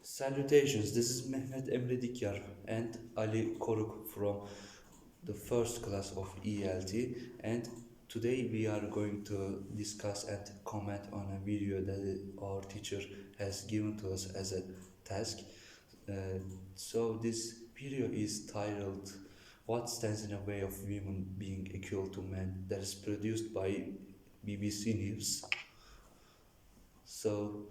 Salutations, this is Mehmet Emre Dikyar and Ali Koruk from the first class of ELT, and today we are going to discuss and comment on a video that our teacher has given to us as a task. So this video is titled "What Stands in the Way of Women Being Equal to Men?" that is produced by BBC News. So,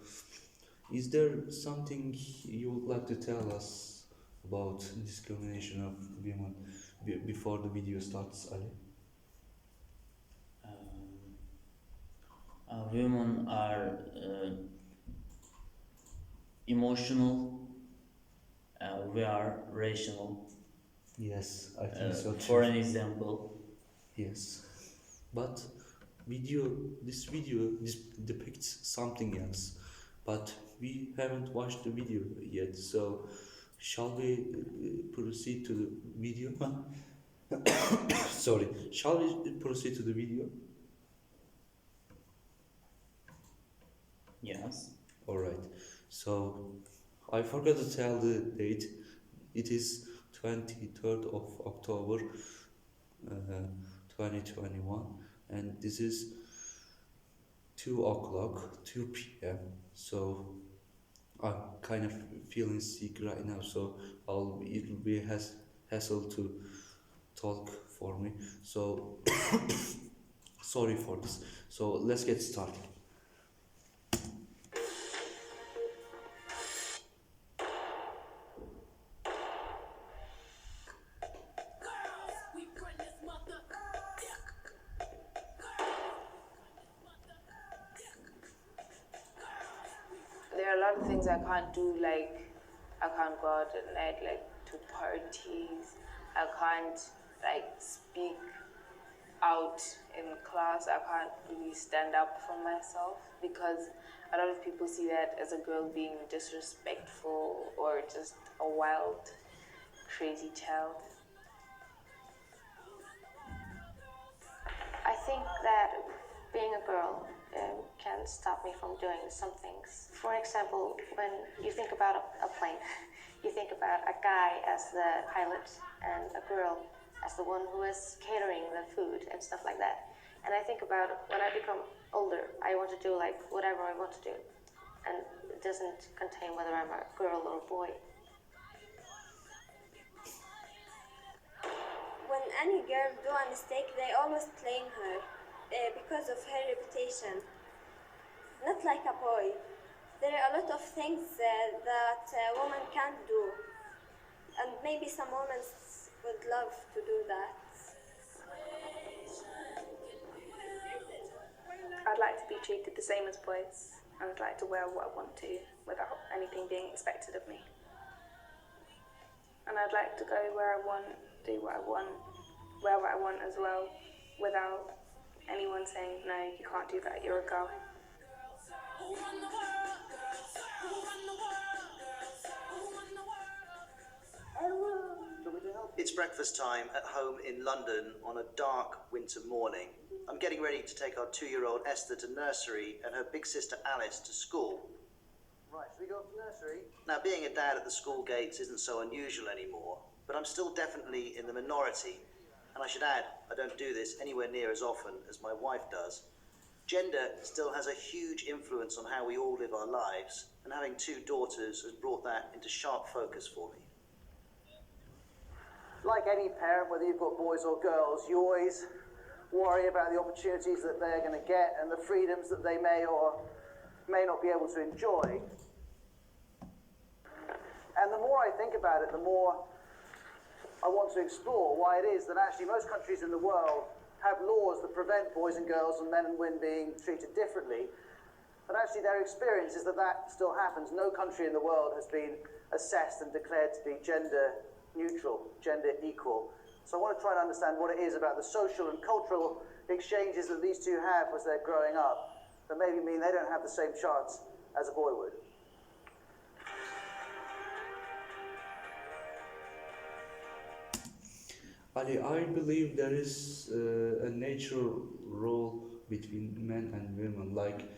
is there something you would like to tell us about discrimination of women before the video starts, Ali? Women are emotional, we are rational. Yes, I think so For too. an example, Yes, but this video depicts something else, but we haven't watched the video yet. So, shall we proceed to the video? Sorry, shall we proceed to the video? yes. All right. So I forgot to tell the date. It is 23rd of October, 2021, and this is 2 o'clock, 2 p.m. So I'm kind of feeling sick right now, so it will be hassle to talk for me. So sorry for this. So let's get started. There are a lot of things I can't do, like I can't go out at night, like to parties. I can't like speak out in class. I can't really stand up for myself because a lot of people see that as a girl being disrespectful or just a wild, crazy child. I think that being a girl can stop me from doing some things. For example, when you think about a plane, you think about a guy as the pilot and a girl as the one who is catering the food and stuff like that. And I think about when I become older, I want to do like whatever I want to do. And it doesn't contain whether I'm a girl or a boy. When any girl do a mistake, they always blame her because of her reputation. Not like a boy. There are a lot of things that a woman can't do, and maybe some women would love to do that. I'd like to be treated the same as boys, and I'd like to wear what I want to without anything being expected of me. And I'd like to go where I want, do what I want, wear what I want as well, without anyone saying, no, you can't do that, you're a girl. It's breakfast time at home in London on a dark winter morning. I'm getting ready to take our 2-year-old Esther to nursery and her big sister Alice to school. Right, should we go to nursery? Now, being a dad at the school gates isn't so unusual anymore, but I'm still definitely in the minority. And I should add, I don't do this anywhere near as often as my wife does. Gender still has a huge influence on how we all live our lives, and having 2 daughters has brought that into sharp focus for me. Like any parent, whether you've got boys or girls, you always worry about the opportunities that they're going to get and the freedoms that they may or may not be able to enjoy. And the more I think about it, the more I want to explore why it is that actually most countries in the world have laws that prevent boys and girls and men and women being treated differently. But actually their experience is that that still happens. No country in the world has been assessed and declared to be gender neutral, gender equal. So I want to try and understand what it is about the social and cultural exchanges that these two have as they're growing up that maybe mean they don't have the same chance as a boy would. Ali, I believe there is a natural role between men and women. Like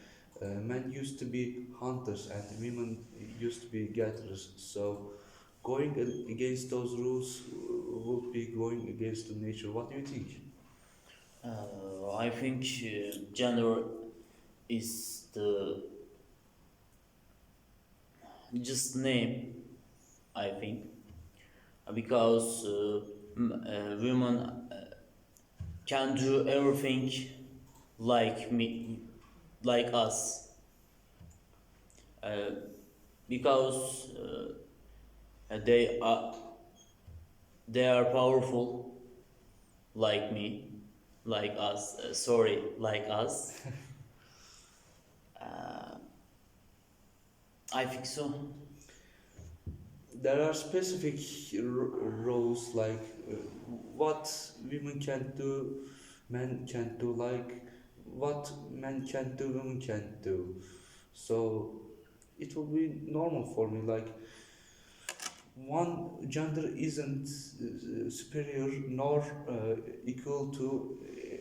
Men used to be hunters and women used to be gatherers. So, going against those rules would be going against the nature. What do you think? I think gender is the just name. I think because women can do everything like me, like us. Uh, because they are powerful like me, like us. Sorry, like us. Uh, I think so. There are specific roles like what women can do, men can do, like what men can do, women can do. So it will be normal for me. Like one gender isn't superior nor equal to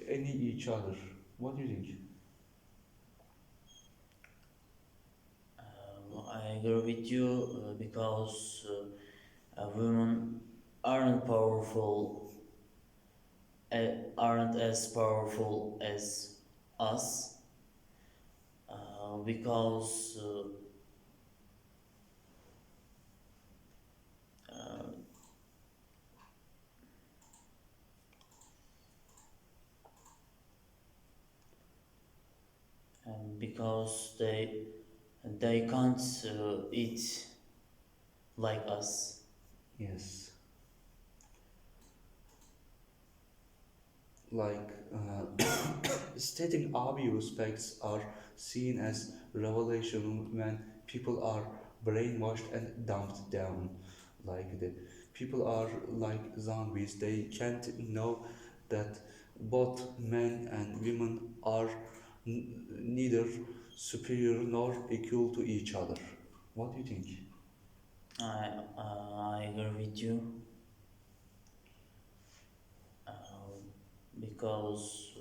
any each other. What do you think? I agree with you because women aren't powerful, aren't as powerful as us because uh, and because they can't eat like us. Yes. Like stating obvious facts are seen as revelation when people are brainwashed and dumped down. Like the people are like zombies. They can't know that both men and women are neither superior nor equal to each other. What do you think? I agree with you because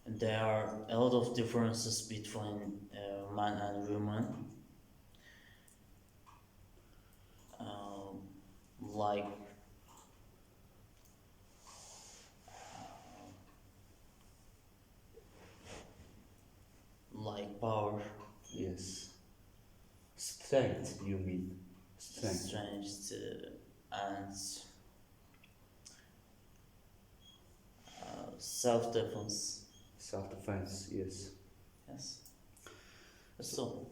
there are a lot of differences between man and woman. Um, like power, Yes. Strength, you mean? Strength. strength, and self-defense. Self-defense, yes. Yes. So,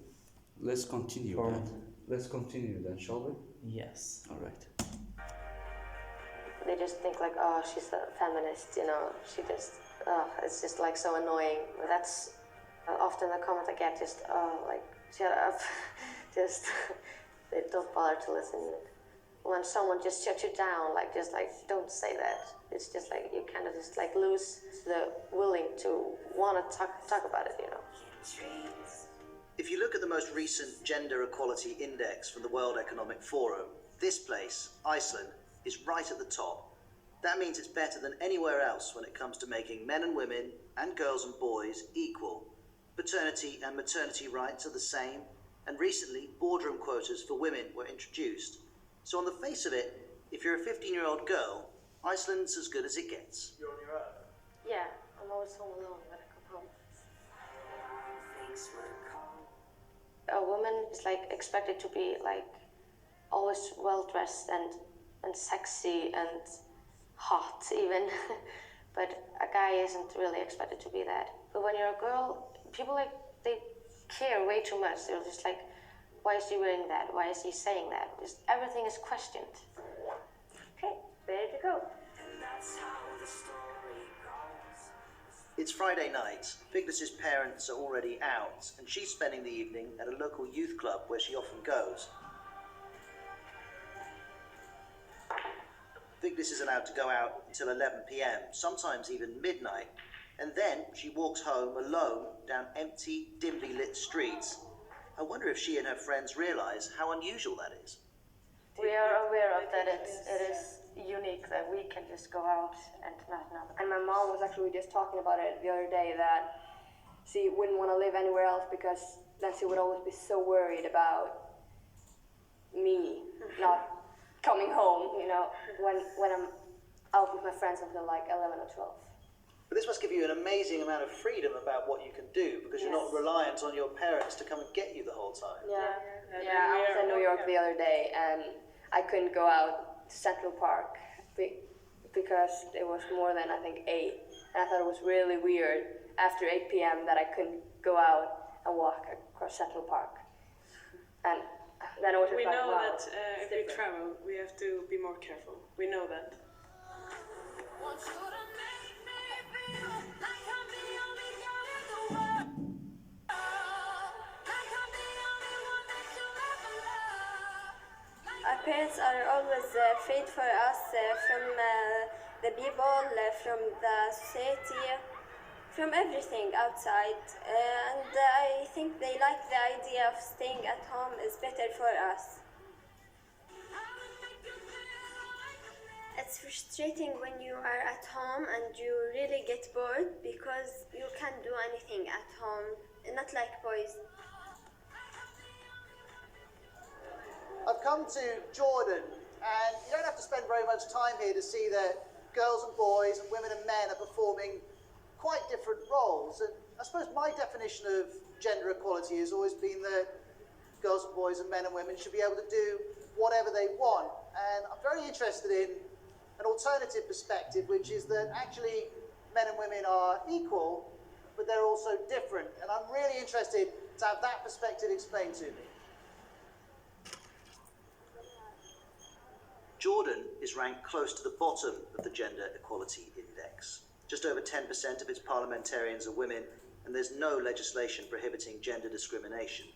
Let's continue for then. Let's continue then, shall we? yes. All right. They just think like, oh, she's a feminist, you know, she just, it's just like so annoying. That's often the comment I get, just, oh, like, shut up. Just, they don't bother to listen. When someone just shuts you down, like, just like, don't say that. It's just like, you kind of just like lose the willing to want to talk about it, you know. If you look at the most recent Gender Equality Index from the World Economic Forum, this place, Iceland, is right at the top. That means it's better than anywhere else when it comes to making men and women, and girls and boys, equal. Paternity and maternity rights are the same, and recently, boardroom quotas for women were introduced. So on the face of it, if you're a 15-year-old girl, Iceland's as good as it gets. You're on your own. Yeah, I'm always home alone when I come home. A woman is like expected to be like always well dressed and sexy and hot even, but a guy isn't really expected to be that. But when you're a girl, people like they care way too much. They're just like, why is she wearing that? Why is he saying that? Just everything is questioned. Okay, ready to go. It's Friday night. Vigdis's parents are already out, and she's spending the evening at a local youth club where she often goes. Vigdis is allowed to go out until 11 p.m., sometimes even midnight, and then she walks home alone down empty, dimly lit streets. I wonder if she and her friends realise how unusual that is. We are aware of that it is unique that we can just go out and not know. And my mom was actually just talking about it the other day that she wouldn't want to live anywhere else because then she would always be so worried about me not coming home, you know, when I'm out with my friends until like 11 or 12. But this must give you an amazing amount of freedom about what you can do because you're not reliant on your parents to come and get you the whole time. Yeah, I was in New York the other day and I couldn't go out to Central Park because it was more than, I think, 8. And I thought it was really weird after 8 p.m. that I couldn't go out and walk across Central Park. And then it was just we like, know wow, that if we travel, we have to be more careful. We know that. Our parents are always afraid for us from the people, from the society, from everything outside. And I think they like the idea of staying at home is better for us. It's frustrating when you are at home and you really get bored because you can't do anything at home, not like boys. I've come to Jordan, and you don't have to spend very much time here to see that girls and boys and women and men are performing quite different roles. And I suppose my definition of gender equality has always been that girls and boys and men and women should be able to do whatever they want. And I'm very interested in an alternative perspective, which is that actually men and women are equal, but they're also different. And I'm really interested to have that perspective explained to me. Jordan is ranked close to the bottom of the Gender Equality Index. Just over 10% of its parliamentarians are women, and there's no legislation prohibiting gender discrimination.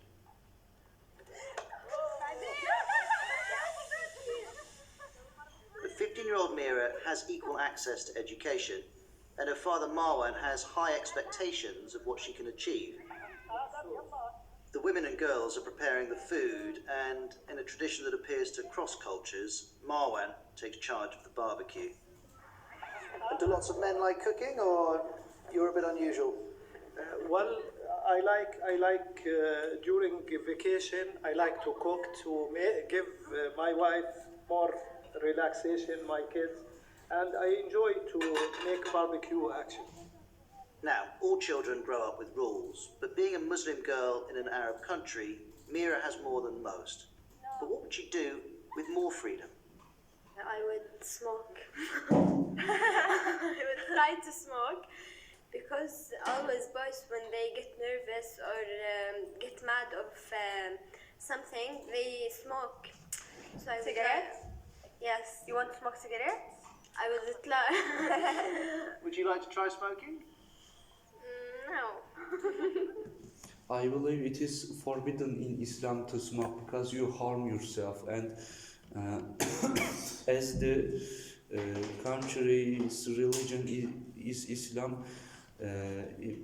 But 15-year-old Mira has equal access to education, and her father Marwan has high expectations of what she can achieve. The women and girls are preparing the food, and in a tradition that appears to cross cultures, Marwan takes charge of the barbecue. And do lots of men like cooking, or you're a bit unusual? Well, I like during vacation, I like to cook to give my wife more relaxation, my kids, and I enjoy to make barbecue actually. Now, all children grow up with rules, but being a Muslim girl in an Arab country, Mira has more than most. But what would you do with more freedom? I would smoke. I would try to smoke because always boys, when they get nervous or get mad of something, they smoke. So I would Cigarettes? Yes. You want to smoke cigarettes? I would try. Would you like to try smoking? No. I believe it is forbidden in Islam to smoke because you harm yourself, and as the country's religion is Islam,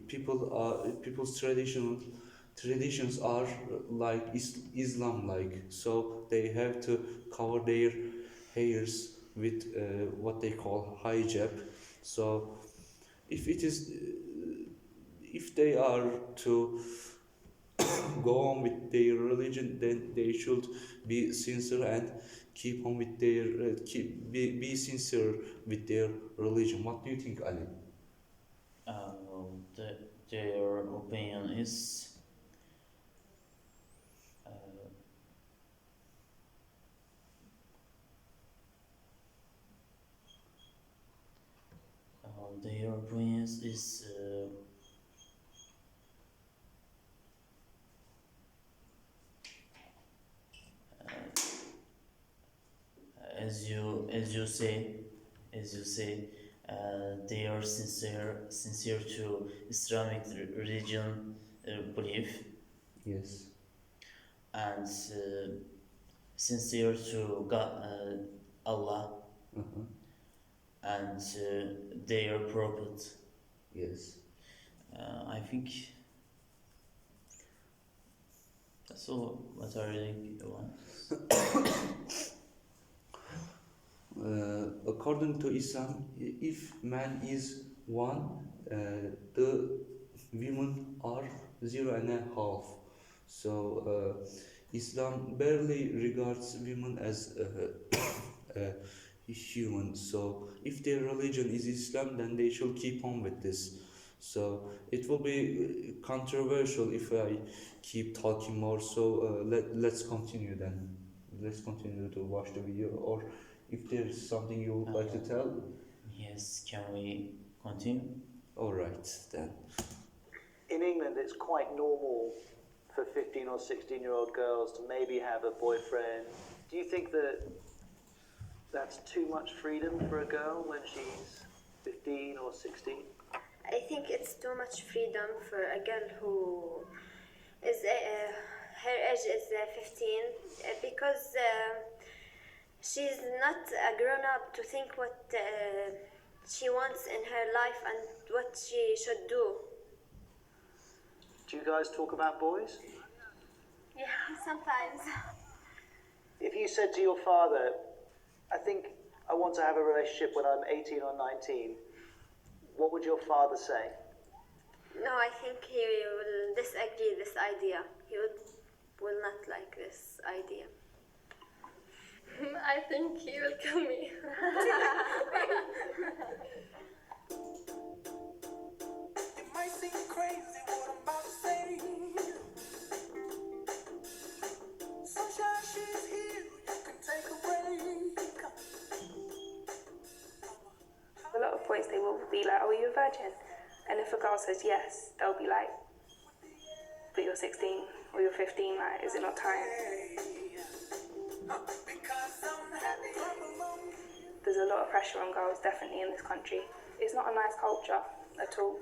people's traditions are like Islam like, so they have to cover their hairs with what they call hijab. So if they are to go on with their religion, then they should be sincere and keep on with their be sincere with their religion. What do you think, Ali? Their opinion is their opinion is as you say, they are sincere to Islamic religion belief. Yes. And sincere to God, Allah, and their prophet. Yes. I think that's all what I really want. According to Islam, if man is one, the women are 0.5. So Islam barely regards women as human. So if their religion is Islam, then they should keep on with this. So it will be controversial if I keep talking more. So let's continue then. Let's continue to watch the video, or if there's something you would like to tell. Yes, can we continue? All right then. In England, it's quite normal for 15 or 16-year-old girls to maybe have a boyfriend. Do you think that that's too much freedom for a girl when she's 15 or 16? I think it's too much freedom for a girl who is her age is 15 because she's not a grown up to think what she wants in her life and what she should do. Do you guys talk about boys? Yeah, sometimes. If you said to your father, I think I want to have a relationship when I'm 18 or 19, what would your father say? No, I think he will disagree this idea. He will not like this idea. I think he will kill me. It might seem crazy what I'm about to say. Sunshine, she's here. You can take a break. A lot of boys, they will be like, "Oh, are you a virgin?" And if a girl says yes, they'll be like, "But you're 16 or you're 15, like, is it not time?" There's a lot of pressure on girls, definitely, in this country. It's not a nice culture at all.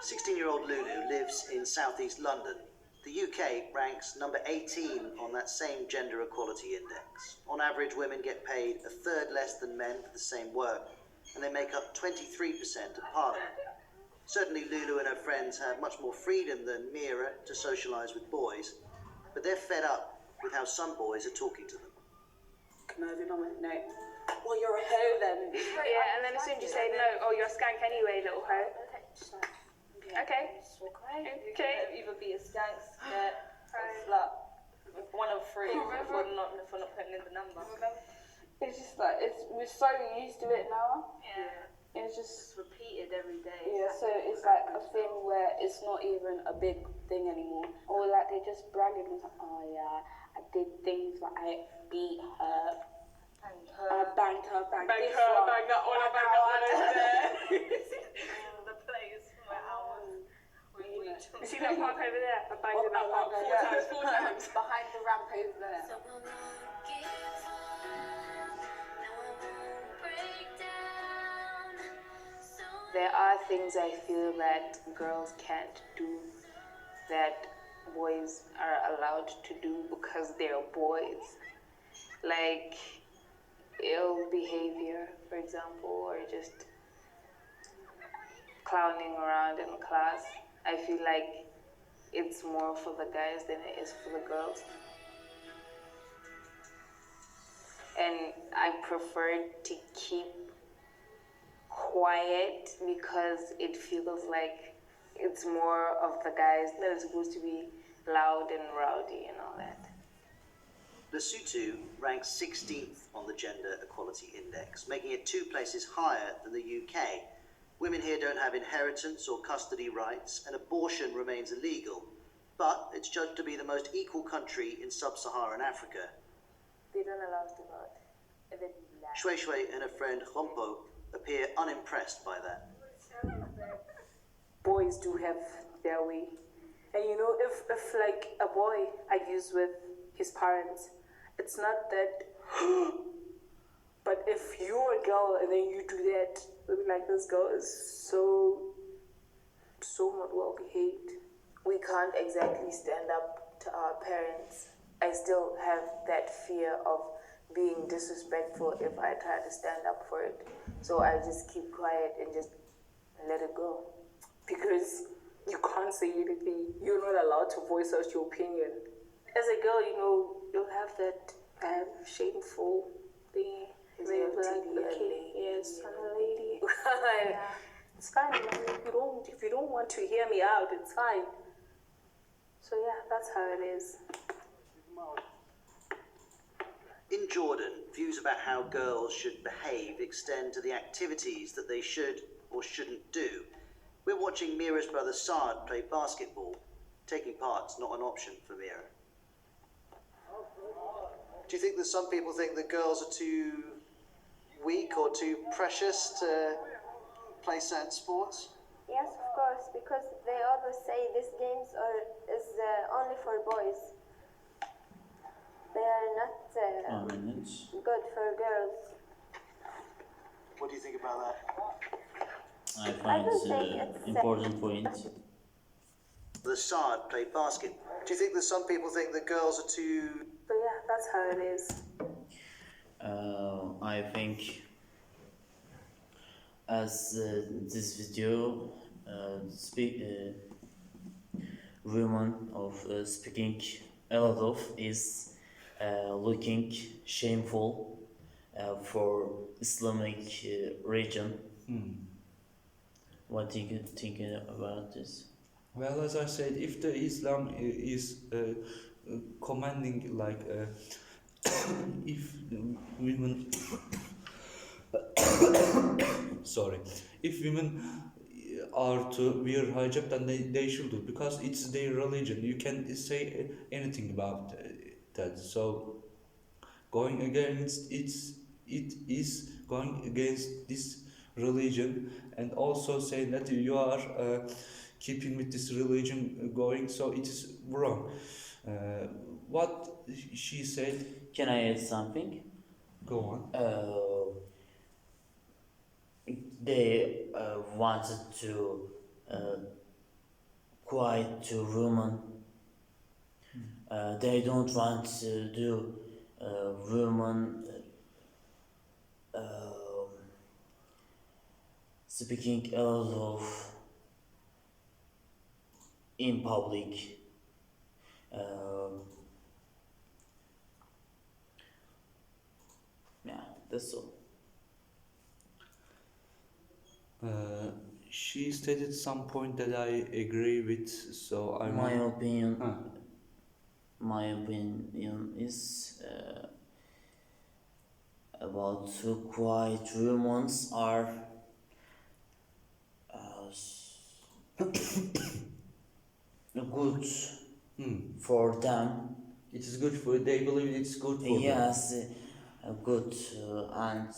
16-year-old Lulu lives in southeast London. The UK ranks number 18 on that same gender equality index. On average, women get paid a third less than men for the same work, and they make up 23% of Parliament. Certainly, Lulu and her friends have much more freedom than Mira to socialise with boys, but they're fed up with how some boys are talking to them. Can I have your number? No. Well, you're a hoe then. Yeah, and then as soon as you say no, oh, you're a skank anyway, little hoe. Okay. Okay. Either be a skank, skirt, or slut. One of three. If we're not putting in the number. It's just like we're so used to it now. Yeah. It's just repeated every day. Yeah, so it's like a thing where it's not even a big thing anymore. Or like they just bragging and like, oh yeah, I did things like I beat her, I banged her, banged Bang this her, one, bang that one, I bang that one over there. The place where ours. You see that park over there? I banged in that park. Four times. Behind the ramp over there. There are things I feel that girls can't do that boys are allowed to do because they're boys. Like ill behavior, for example, or just clowning around in class. I feel like it's more for the guys than it is for the girls. And I prefer to keep quiet because it feels like it's more of the guys that are supposed to be loud and rowdy and all that. Lesotho ranks 16th on the Gender Equality Index, making it 2 places higher than the UK. Women here don't have inheritance or custody rights, and abortion remains illegal. But it's judged to be the most equal country in sub-Saharan Africa. They don't allow us to vote. Shway Shway and her friend Rompo appear unimpressed by that. Boys do have their way. And you know, if like a boy argues with his parents, it's not that, but if you're a girl and then you do that, they'll be like, this girl is so not well behaved. We can't exactly stand up to our parents. I still have that fear of being disrespectful if I try to stand up for it. So I just keep quiet and just let it go. Because you can't say anything. You're not allowed to voice out your opinion. As a girl, you know, you'll have that shameful thing. Then you'll be like, okay, yes, I'm a lady. It's fine. If you don't want to hear me out, it's fine. So yeah, that's how it is. In Jordan, views about how girls should behave extend to the activities that they should or shouldn't do. We're watching Mira's brother Saad play basketball. Taking part's not an option for Mira. Do you think that some people think that girls are too weak or too precious to play certain sports? Yes, of course, because they always say these games is only for boys. They are not good for girls. What do you think about that? I find don't think it's it's, important point. The Saad play basketball. Do you think that some people think that girls are too... So yeah, that's how it is. I think as this video women of speaking a lot of is looking shameful for Islamic region. What do you think about this? Well, as I said, if the Islam is commanding like if women sorry, if women are to wear hijab, then they should do, because it's their religion. You can say anything about that. So going against it is going against this religion, and also saying that you are keeping with this religion going, so it is wrong. What she said. Can I add something? Go on. They wanted to quiet to women. They don't want to do women speaking a lot of in public. Yeah, that's all. She stated some point that I agree with, so I My opinion is about two quiet women's are good for them. It is good for, they believe it's good for yes, good and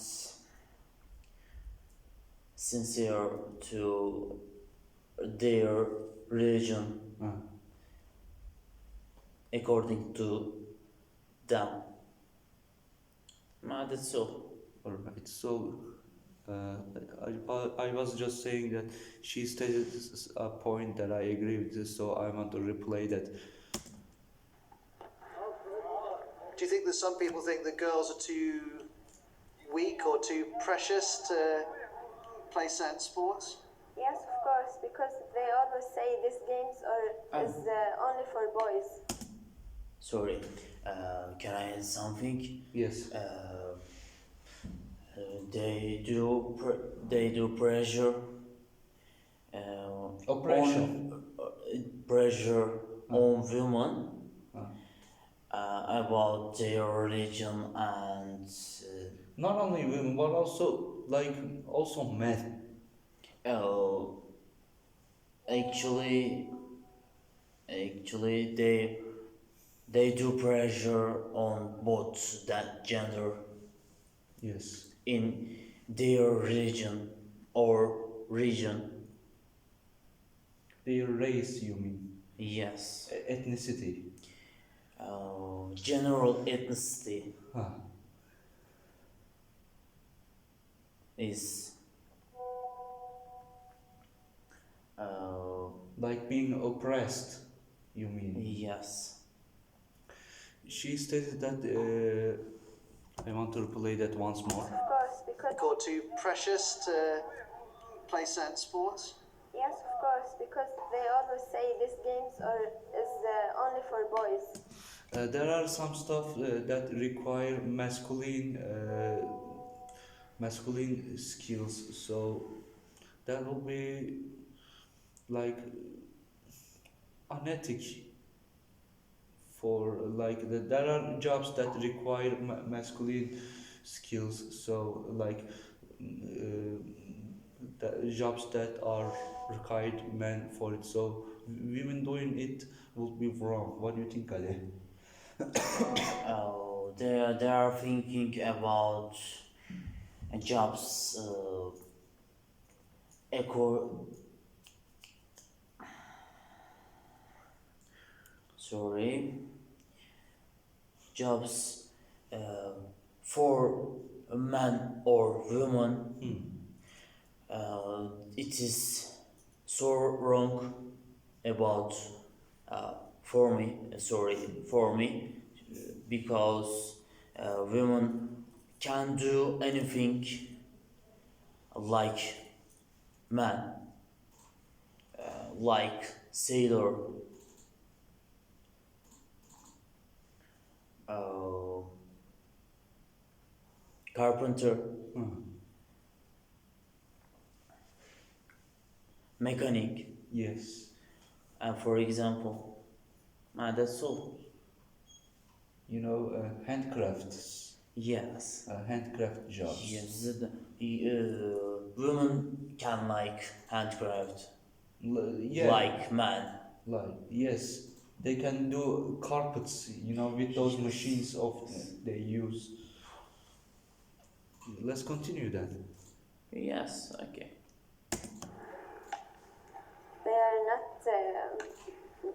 sincere to their religion according to them. That's all. Alright, so I was just saying that she stated a point that I agree with this, so I want to replay that. Do you think that some people think that girls are too weak or too precious to play certain sports? Yes, of course, because they always say these games is only for boys. Sorry, can I add something? Yes. They do pressure. Oppression. Pressure on women about their religion and. Not only women, but also men. Actually, they do pressure on both that gender. Yes. In their religion or region. Their race, you mean? Yes. Ethnicity. General ethnicity. Is like being oppressed, you mean? Yes. She stated that I want to replay that once more. Of course, because Or too precious to play certain sports? yes, of course, because they always say these games is only for boys. There are some stuff that require masculine masculine skills. So that will be like unethic for like there are jobs that require masculine skills. So like uh, the jobs that are required men for it. So women doing it will be wrong. What do you think, Ali? They are thinking about jobs eco sorry jobs for a man or woman. It is so wrong about for me because women can do anything like man, like sailor, uh, carpenter, mechanic, Yes. and for example, that's all. You know, handcrafts, Yes. handcraft jobs. Yes, women can like handcraft Yeah, like man. like yes, they can do carpets. You know, with those machines of they use. Let's continue that. Yes, okay. They are not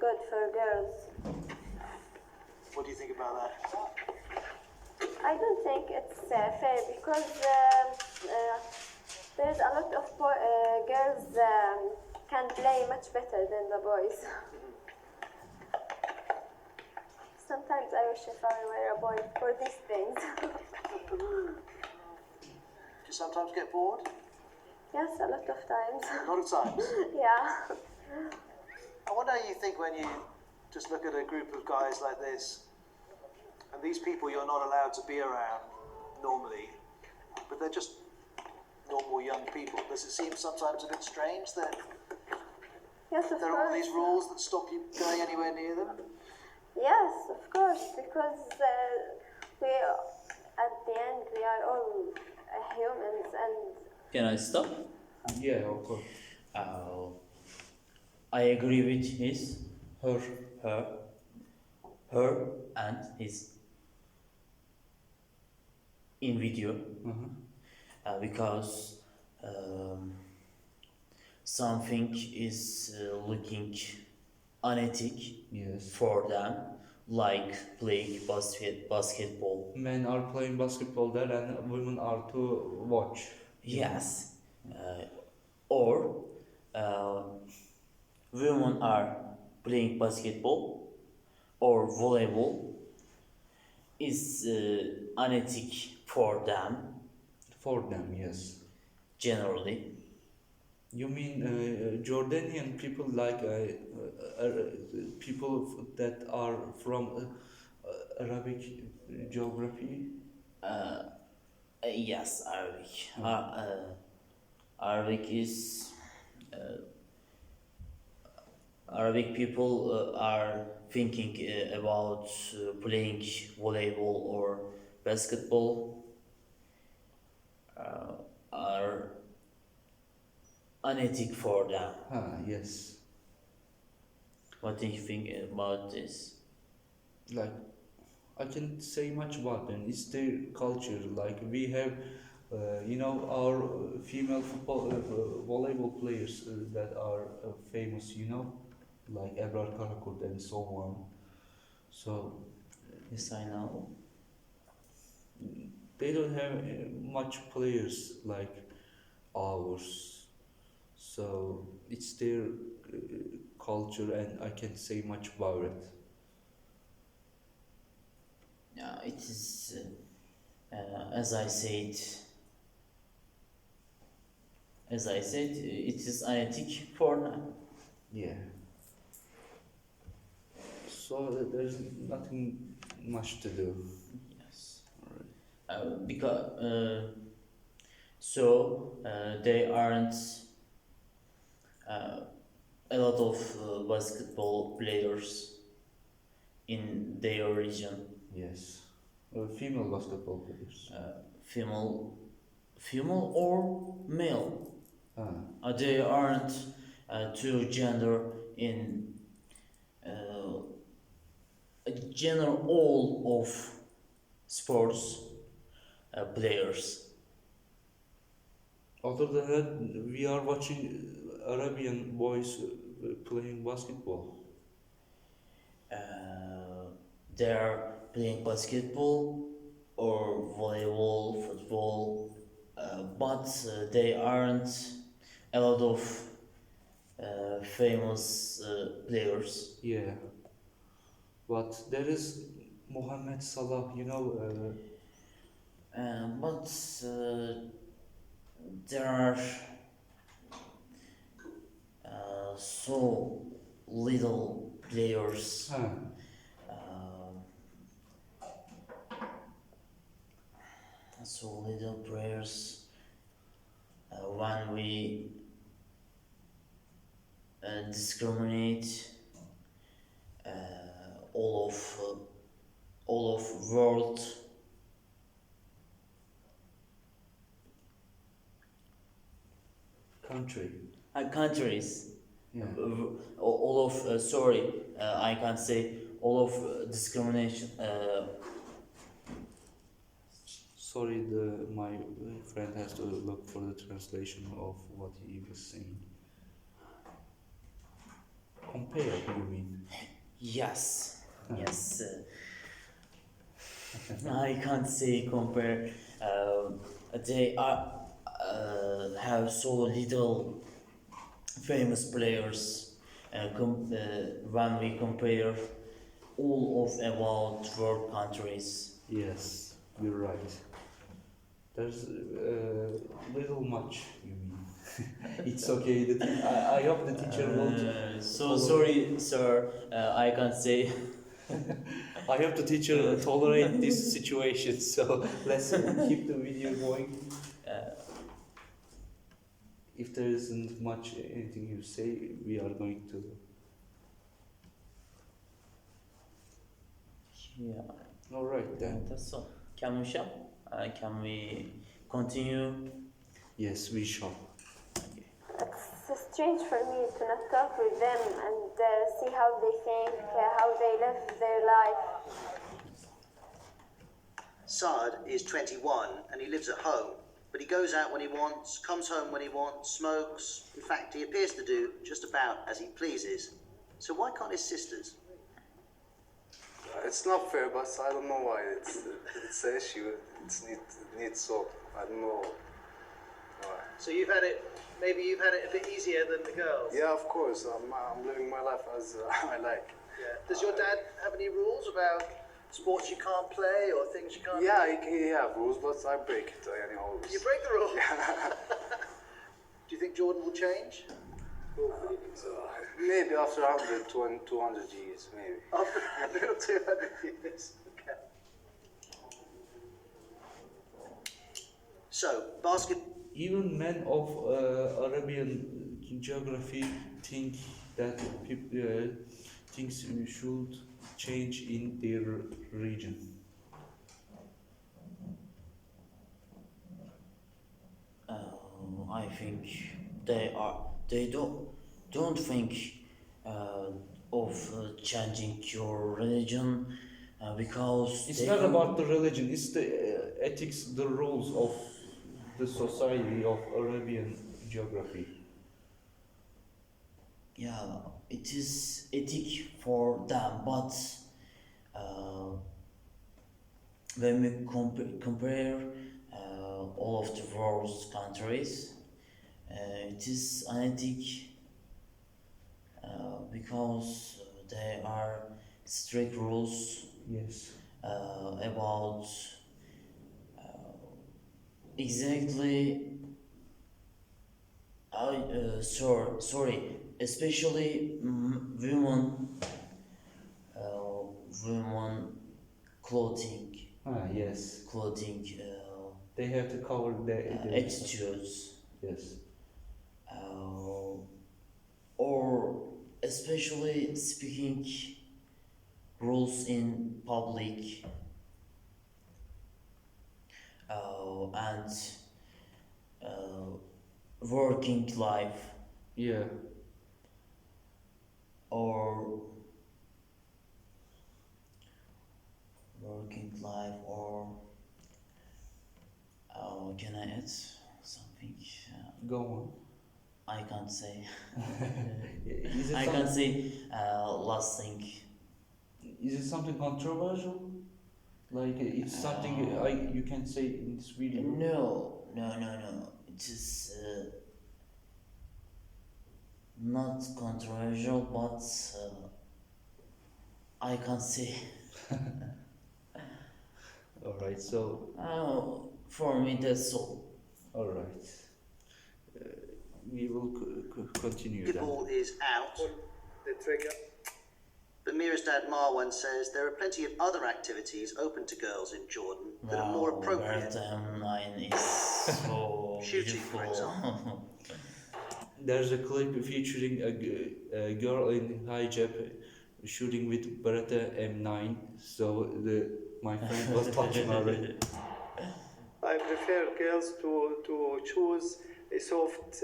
good for girls. What do you think about that? I don't think it's fair because there's a lot of girls can play much better than the boys. Sometimes I wish if I were a boy for these things. Do you sometimes get bored? Yes, a lot of times. A lot of times. Yeah. I wonder how you think when you just look at a group of guys like this, and these people you're not allowed to be around normally, but they're just normal young people. Does it seem sometimes a bit strange that Yes, of there are all course. these rules that stop you going anywhere near them? Yes, of course, because we, at the end, we are all humans, and Can I stop? Yeah, of course. I agree with his, Her. her and his in video because something is looking unethic Yes. for them, like playing basketball. Men are playing basketball there, and women are to watch. Yes, or women are playing basketball or volleyball is unethic for them For them, yes. generally. You mean Jordanian people like people that are from Arabic geography? Yes, Arabic. Arabic is Arabic people are thinking about playing volleyball or basketball are unethic for them. Yes. What do you think about this? Like, I can say much about them. It's their culture. Like we have, you know, our female football, volleyball players that are famous. You know, like Ebrar Karakurt and so on. So Yes, I know. they don't have much players like ours. So it's their culture, and I can't say much about it. It is, as I said, it is unethic for them. Yeah. So there's nothing much to do. Yes. Because so they aren't a lot of basketball players in their region. Yes. Female basketball players. Female or male. Ah. They aren't two gender in a general all of sports players. Other than that, we are watching Arabian boys playing basketball. They are playing basketball or volleyball, football, but they aren't a lot of famous players. Yeah. But there is Mohamed Salah, you know. But there are so little players. So little players. When we discriminate all of world countries. Yeah. All of sorry, I can't say all of discrimination. Sorry, my friend has to look for the translation of what he was saying. Compare, you mean? Yes. Yes. I can't say compare. They are have so little famous players. When we compare all of about world countries. Yes, you're right. There's little much, you mean. It's okay. I hope the teacher won't. So sorry, sir. I can't say. I hope the teacher tolerate this situation. So let's keep the video going. If there isn't much anything you say, we are going to. Yeah. All right then. That's all. Can we shall? Can we continue? Yes, we shall. It's strange for me to not talk with them and see how they think, how they live their life. Saad is 21 and he lives at home, but he goes out when he wants, comes home when he wants, smokes. In fact, he appears to do just about as he pleases. So why can't his sisters? It's not fair, but I don't know why. It's an issue. It needs solved. I don't know why. So you've had it a bit easier than the girls? Yeah, of course. I'm living my life as I like. Yeah. Does your dad have any rules about sports you can't play or things you can't Yeah, do? he have rules, but I break it. Always. You break the rules? Do you think Jordan will change? Maybe after 100, 200 years, maybe. After 100 or 200 years? Okay. So, Even men of Arabian geography think that things should change in their region. I think they don't think of changing your religion because It's not about the religion, it's the ethics, the rules of the society of Arabian geography. Yeah, it is ethic for them, but when we compare all of the world's countries, it is unethic because there are strict rules. Yes. About exactly. Sorry, especially women clothing. Yes. Clothing They have to cover the attitudes, yes. or especially speaking rules in public, and working life, Yeah. or working life, or can I add something? Go on. I can't say. Is it I some- can't say last thing. Is it something controversial? Like it's something you can say in this video? No. It is not controversial, but I can't say. All right. So For me, that's all. all right. We will continue The then. ball is out. The trigger. But Mira's dad Marwan says there are plenty of other activities open to girls in Jordan that are more appropriate. Bertha 9 is so Shooting, for beautiful. There's a clip featuring a girl in hijab shooting with Beretta M9. So my friend was touching already. I prefer girls to choose a soft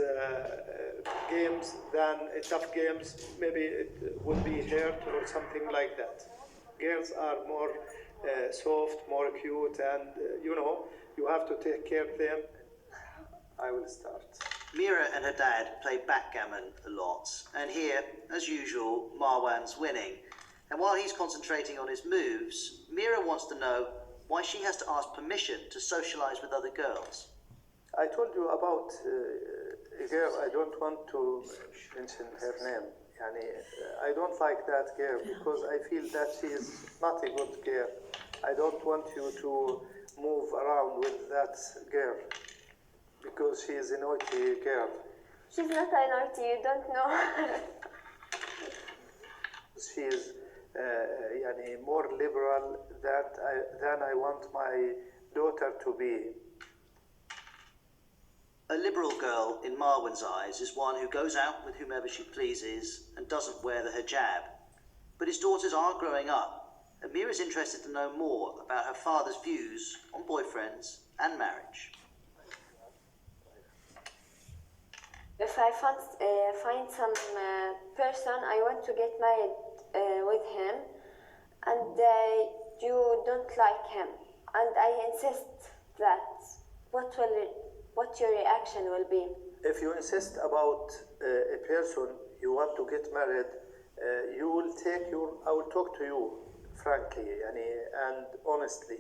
games than a tough games. Maybe it would be hurt or something like that. Girls are more soft, more cute, and you have to take care of them. I will start. Mira and her dad play backgammon a lot, and here, as usual, Marwan's winning. And while he's concentrating on his moves, Mira wants to know why she has to ask permission to socialize with other girls. I told you about a girl. I don't want to mention her name. I don't like that girl because I feel that she is not a good girl. I don't want you to move around with that girl because she is a naughty girl. She's not a naughty, you don't know. She is more liberal than I want my daughter to be. A liberal girl, in Marwan's eyes, is one who goes out with whomever she pleases and doesn't wear the hijab. But his daughters are growing up, and Mira's interested to know more about her father's views on boyfriends and marriage. If I find some person I want to get married with him, and you don't like him, and I insist that, what your reaction will be? If you insist about a person you want to get married, I will talk to you frankly and honestly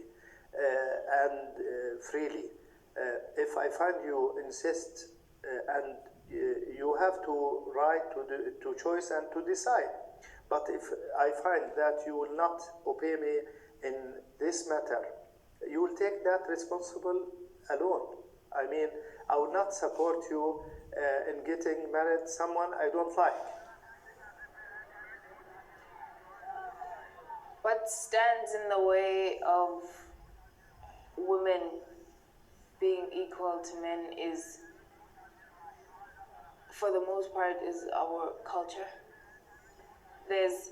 and freely. If I find you insist and you have to right to choice and to decide. But if I find that you will not obey me in this matter, you will take that responsible alone. I will not support you in getting married someone I don't like. What stands in the way of women being equal to men is, for the most part, is our culture. There's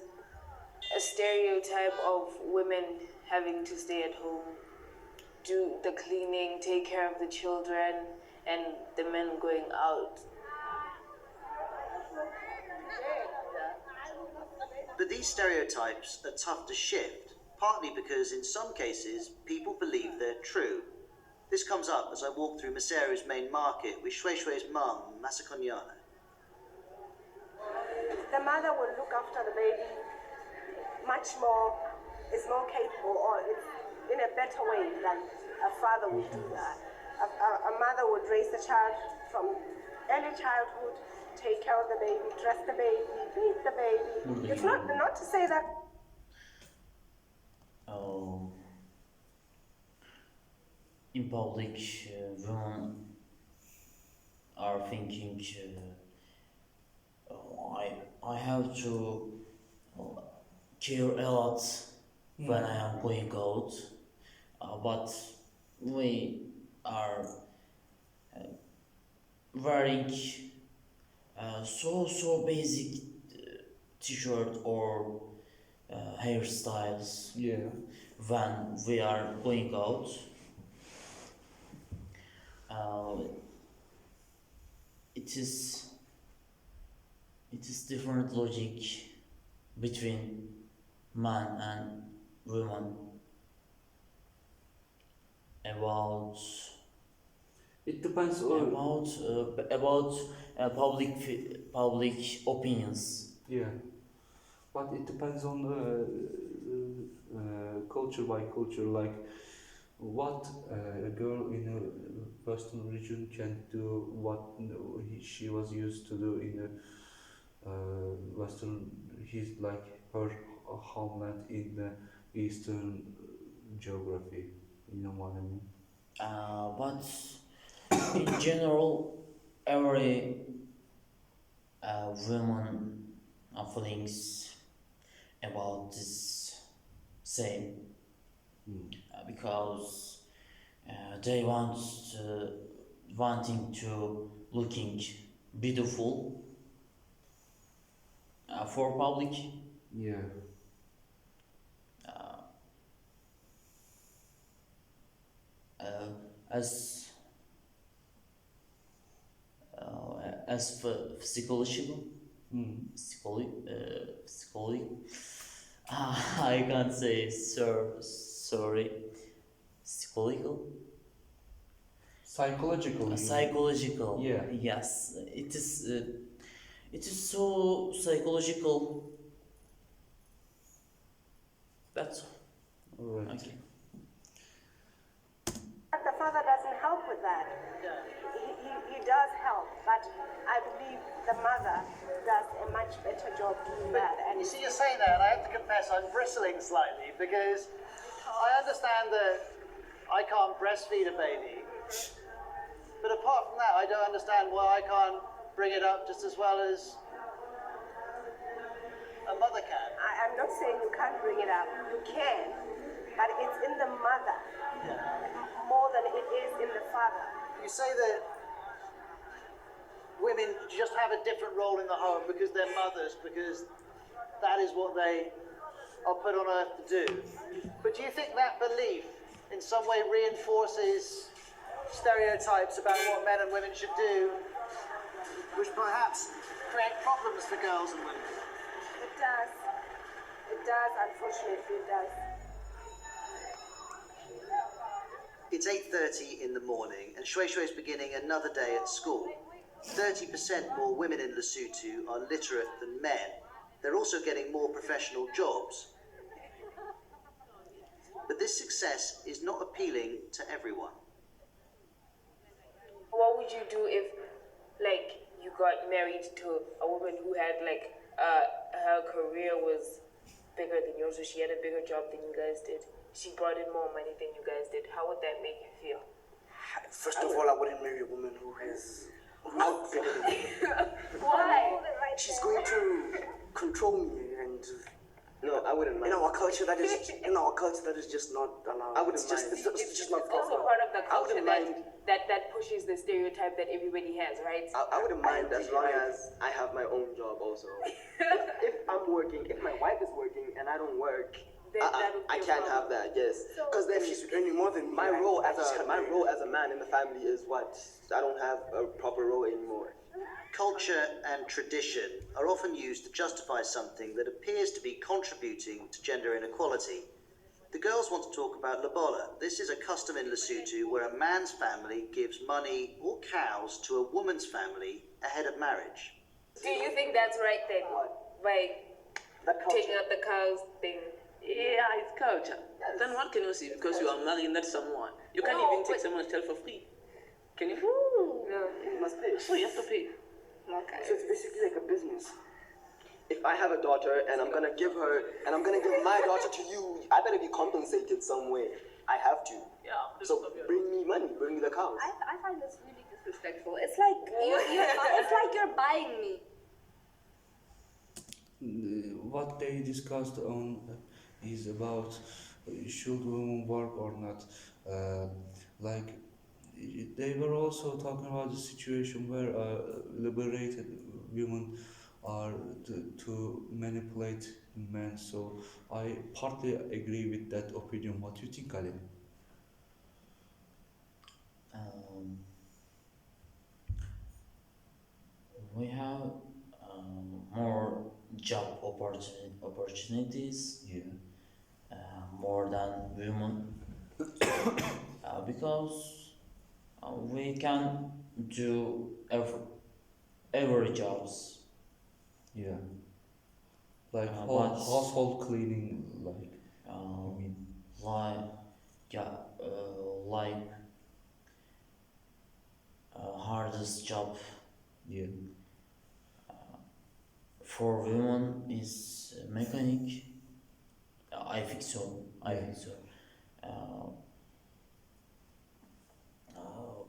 a stereotype of women having to stay at home, do the cleaning, take care of the children, and the men going out. But these stereotypes are tough to shift, partly because in some cases people believe they're true. This comes up as I walk through Maseru's main market with Shway Shway's mum, Masakonyana. The mother will look after the baby is more capable, or in a better way than a father would do that. A mother would raise the child from early childhood, take care of the baby, dress the baby, feed the baby. It's not to say that. In public, women are thinking, I have to care a lot when I am going out, but are wearing so basic t-shirt or hairstyles Yeah. when we are going out. Uh, it is different logic between man and woman about It depends on. public opinions. Yeah. But it depends on culture by culture. Like what a girl in a Western region can do, what she was used to do in a Western, his like her homeland in the Eastern geography. You know what I mean? But in general, every woman feelings about this same because they wanting to looking beautiful for public. Yeah. As for psychological, psychology. I can't say sorry. Psychological. Psychological. you mean? Psychological. Yeah. Yes, it is. It is so psychological. That's all. Alright. Okay. But the father doesn't help with that. He does help, but I believe the mother does a much better job doing that. And You see, you're saying that, and I have to confess I'm bristling slightly because I understand that I can't breastfeed a baby, but apart from that, I don't understand why I can't bring it up just as well as a mother can. I'm not saying you can't bring it up. You can, but it's in the mother more than it is in the father. You say that women just have a different role in the home because they're mothers, because that is what they are put on earth to do. But do you think that belief in some way reinforces stereotypes about what men and women should do, which perhaps create problems for girls and women? It does. It does, unfortunately, it does. It's 8:30 in the morning, and Shway Shway is beginning another day at school. 30% more women in Lesotho are literate than men. They're also getting more professional jobs. But this success is not appealing to everyone. What would you do if, like, you got married to a woman who had, like, her career was bigger than yours, so she had a bigger job than you guys did? She brought in more money than you guys did. How would that make you feel? First of all, I wouldn't marry a woman who's bigger than me. Why? She's going to control me, and no, I wouldn't mind. in our culture that is just not allowed. I wouldn't it's just, mind. It's just not It's also possible. part of the I wouldn't culture mind. that pushes the stereotype that everybody has, right? I wouldn't mind as long as I have my own job also. if I'm working, if my wife is working and I don't work, I can't have that. Yes, Because then she's earning more than me. my I role just as can't my marry her. role as a man in the family is what? I don't have a proper role anymore. Culture and tradition are often used to justify something that appears to be contributing to gender inequality. The girls want to talk about lobola. This is a custom in Lesotho where a man's family gives money or cows to a woman's family ahead of marriage. Do you think that's right then? Like, taking out the cows thing? Yeah, it's culture. Then what can you see? Because you are marrying that someone. You can't No, even take but- someone's child for free. Can you? No. You must pay. So you have to pay. Okay. So it's basically like a business. If I have a daughter and I'm gonna give my daughter to you, I better be compensated some way. I have to. Yeah. So bring me money, bring me the cows. I find this really disrespectful. It's like it's like you're buying me. What they discussed on is about should women work or not. Like they were also talking about the situation where liberated women are to manipulate men. So I partly agree with that opinion. What do you think, Ali? Um, we have more job opportunities Yeah. more than women because we can do every jobs. Yeah. Like But household cleaning, like uh, I mean. like yeah, like hardest job Yeah. for women is mechanic. I think so. I Yeah. think so. Uh,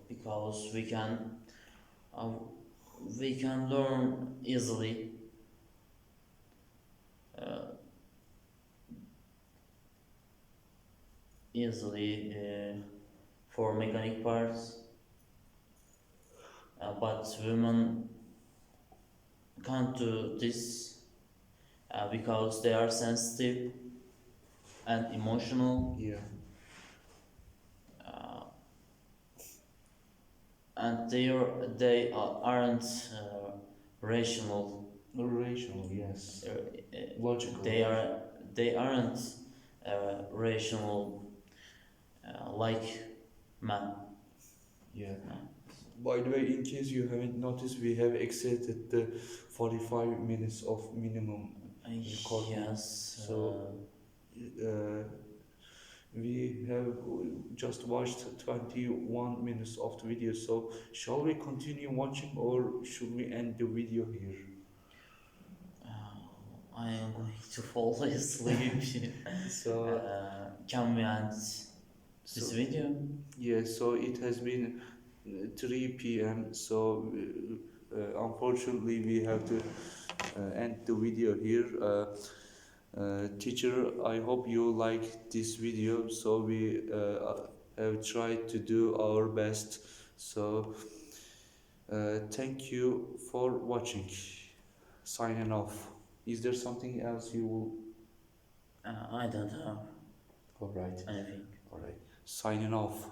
because uh, we can learn easily. Uh, easily for mechanic parts, but women can't do this because they are sensitive and emotional. Yeah. Uh, and aren't rational. Rational, yes. Uh, Logical. they aren't rational like man. Yeah. By the way, in case you haven't noticed, we have exceeded the 45 minutes of minimum recording. Yes. So we have just watched 21 minutes of the video. So shall we continue watching or should we end the video here? I am going to fall asleep. So can we end this video? Yeah, so it has been 3 p.m. So unfortunately, we have to end the video here. Teacher, I hope you like this video. So we have tried to do our best. So thank you for watching. Signing off. Is there something else you will? I don't know. All right. Anything. All right. Signing off.